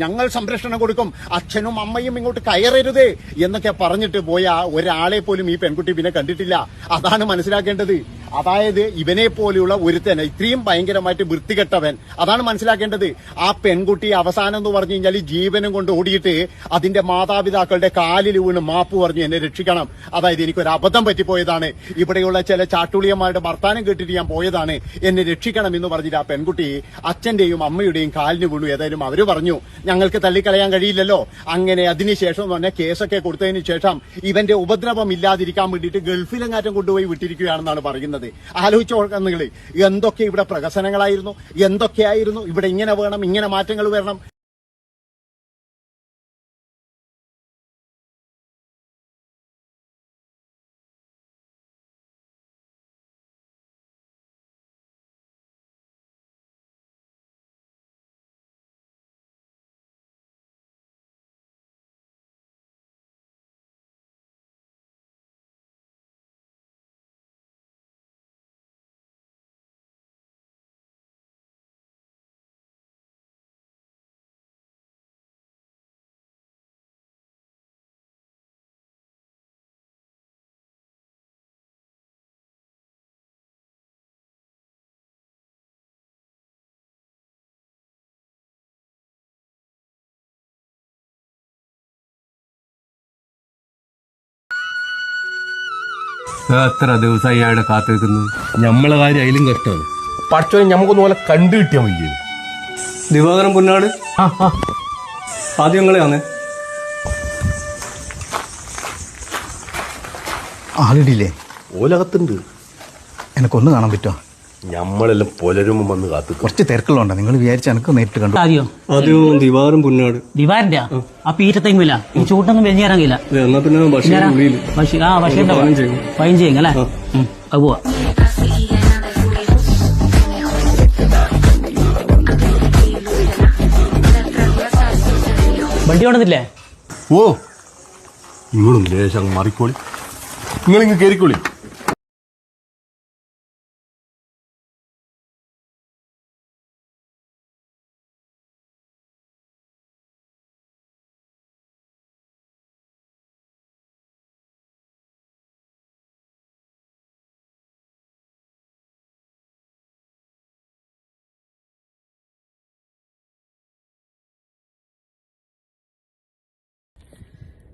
ഞങ്ങൾ സംരക്ഷണം കൊടുക്കും, അച്ഛനും അമ്മയും ഇങ്ങോട്ട് കയറരുത് എന്നൊക്കെ പറഞ്ഞിട്ട് പോയ ഒരാളെ പോലും ഈ പെൺകുട്ടി പിന്നെ കണ്ടിട്ടില്ല. അതാണ് മനസ്സിലാക്കേണ്ടത്. അതായത് ഇവനെ പോലെയുള്ള ഒരുത്തനെ ഇത്രയും ഭയങ്കരമായിട്ട് വൃത്തികെട്ടവൻ, അതാണ് മനസ്സിലാക്കേണ്ടത്. ആ പെൺകുട്ടി അവസാനം എന്ന് പറഞ്ഞു കഴിഞ്ഞാൽ ജീവനും കൊണ്ട് ഓടിയിട്ട് അതിന്റെ മാതാപിതാക്കളുടെ കാലിൽ വീണ് മാപ്പ് പറഞ്ഞു എന്നെ രക്ഷിക്കണം, അതായത് എനിക്കൊരു അബദ്ധം പറ്റിപ്പോയതാണ്, ഇവിടെയുള്ള ചില ചാട്ടുളിയന്മാരുടെ വർത്താനം കേട്ടിട്ട് ഞാൻ പോയതാണ്, എന്നെ രക്ഷിക്കണം എന്ന് പറഞ്ഞിട്ട് ആ പെൺകുട്ടി അച്ഛന്റെയും അമ്മയുടെയും കാലിന് വീണു. ഏതായാലും അവര് പറഞ്ഞു ഞങ്ങൾക്ക് തള്ളിക്കളയാൻ കഴിയില്ലല്ലോ. അങ്ങനെ അതിനുശേഷം എന്ന് പറഞ്ഞാൽ കേസൊക്കെ കൊടുത്തതിന് ശേഷം ഇവന്റെ ഉപദ്രവം ഇല്ലാതിരിക്കാൻ വേണ്ടിയിട്ട് ഗൾഫിലെങ്ങാറ്റം കൊണ്ടുപോയി വിട്ടിരിക്കുകയാണെന്നാണ് പറയുന്നത്. ആലോചിച്ച് നോക്കാം നിങ്ങൾ, എന്തൊക്കെ ഇവിടെ പ്രഹസനങ്ങളായിരുന്നു, എന്തൊക്കെയായിരുന്നു ഇവിടെ. ഇങ്ങനെ വേണം, ഇങ്ങനെ മാറ്റങ്ങൾ വരണം. എത്ര ദിവസമായി അവിടെ കാത്തു നിൽക്കുന്നു. നമ്മളെ കാര്യം അതിലും കഷ്ടമാണ്. പഠിച്ചോ നമുക്കൊന്ന് പോലെ കണ്ടു കിട്ടിയാൽ മതി. ദിവാകരൻ പൊന്നാട് ആദ്യം ഞങ്ങളെയാന്നേ ആളിടില്ലേ? ഓലകത്തുണ്ട്. എനക്കൊന്ന് കാണാൻ പറ്റുമോ? നമ്മളെല്ലാം പുലരുമ്പോ വന്ന് കാത്തു. കുറച്ച് തിരക്കുള്ളതുണ്ടോ? നിങ്ങൾ വിചാരിച്ച എനിക്ക് നേരിട്ട് കണ്ടു. ആദ്യം ദിവാകരൻ പൊന്നാട്. ദിവാരന്റെ ആ പീറ്റത്തെങ്കില്ല ഈ ചൂട്ടൊന്നും വെഞ്ഞിറങ്ങില്ല. എന്നാ പിന്നെ ഫൈൻ ചെയ്യും അല്ലേ? അത് പോവാ. വണ്ടി കൊണ്ടുവന്നില്ലേ? ഓ നിങ്ങളും ലേശം മാറിക്കോളി, നിങ്ങളിങ്ങ് കയറിക്കോളി.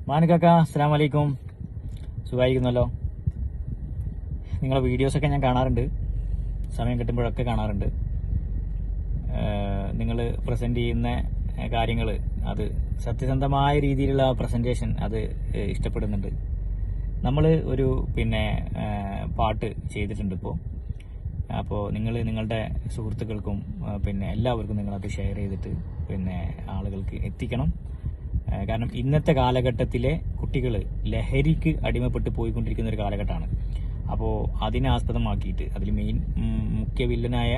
മാനുക്കാക്ക അസ്സലാം വലൈക്കും. സുഖമായിരിക്കുന്നല്ലോ. നിങ്ങളെ വീഡിയോസൊക്കെ ഞാൻ കാണാറുണ്ട്, സമയം കിട്ടുമ്പോഴൊക്കെ കാണാറുണ്ട്. നിങ്ങൾ പ്രസന്റ് ചെയ്യുന്ന കാര്യങ്ങൾ, അത് സത്യസന്ധമായ രീതിയിലുള്ള പ്രസന്റേഷൻ, അത് ഇഷ്ടപ്പെടുന്നുണ്ട്. നമ്മൾ ഒരു പാട്ട് ചെയ്തിട്ടുണ്ട് ഇപ്പോൾ. അപ്പോൾ നിങ്ങളുടെ സുഹൃത്തുക്കൾക്കും എല്ലാവർക്കും നിങ്ങളത് ഷെയർ ചെയ്തിട്ട് ആളുകൾക്ക് എത്തിക്കണം. കാരണം ഇന്നത്തെ കാലഘട്ടത്തിലെ കുട്ടികൾ ലഹരിക്ക് അടിമപ്പെട്ട് പോയിക്കൊണ്ടിരിക്കുന്ന ഒരു കാലഘട്ടമാണ്. അപ്പോൾ അതിനെ ആസ്പദമാക്കിയിട്ട് അതിൽ മുഖ്യ വില്ലനായ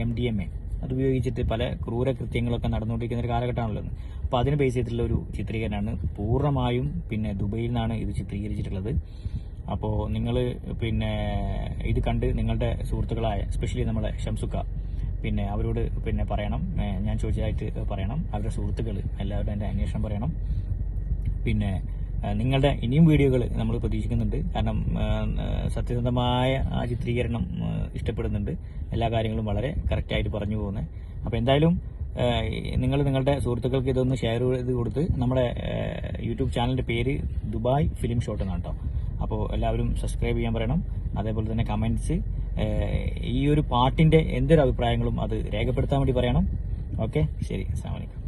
MDMA അതുപയോഗിച്ചിട്ട് പല ക്രൂരകൃത്യങ്ങളൊക്കെ നടന്നുകൊണ്ടിരിക്കുന്ന ഒരു കാലഘട്ടമാണല്ലോ. അപ്പോൾ അതിന് ബേസ് ചെയ്തിട്ടുള്ള ഒരു ചിത്രീകരണമാണ്. പൂർണ്ണമായും ദുബൈയിൽ നിന്നാണ് ഇത് ചിത്രീകരിച്ചിട്ടുള്ളത്. അപ്പോൾ നിങ്ങൾ ഇത് കണ്ട് നിങ്ങളുടെ സുഹൃത്തുക്കളായ എസ്പെഷ്യലി നമ്മളെ ഷംസുക്ക അവരോട് പറയണം, ഞാൻ ചോദിച്ചതായിട്ട് പറയണം. അവരുടെ സുഹൃത്തുക്കൾ എല്ലാവരും എൻ്റെ അന്വേഷണം പറയണം. നിങ്ങളുടെ ഇനിയും വീഡിയോകൾ നമ്മൾ പ്രതീക്ഷിക്കുന്നുണ്ട്. കാരണം സത്യസന്ധമായ ആ ചിത്രീകരണം ഇഷ്ടപ്പെടുന്നുണ്ട്. എല്ലാ കാര്യങ്ങളും വളരെ കറക്റ്റായിട്ട് പറഞ്ഞു പോകുന്നത്. അപ്പോൾ എന്തായാലും നിങ്ങളുടെ സുഹൃത്തുക്കൾക്ക് ഇതൊന്ന് ഷെയർ ചെയ്ത് കൊടുത്ത് നമ്മുടെ യൂട്യൂബ് ചാനലിൻ്റെ പേര് ദുബായ് ഫിലിം ഷോട്ട് എന്നാണ് കേട്ടോ. അപ്പോൾ എല്ലാവരും സബ്സ്ക്രൈബ് ചെയ്യാൻ പറയണം. അതേപോലെ തന്നെ കമൻറ്റ്സ്, ഈ ഒരു പാട്ടിൻ്റെ എന്തൊരു അഭിപ്രായങ്ങളും അത് രേഖപ്പെടുത്താൻ വേണ്ടി പറയണം. ഓക്കെ, ശരി, അസ്സലാമു അലൈക്കും.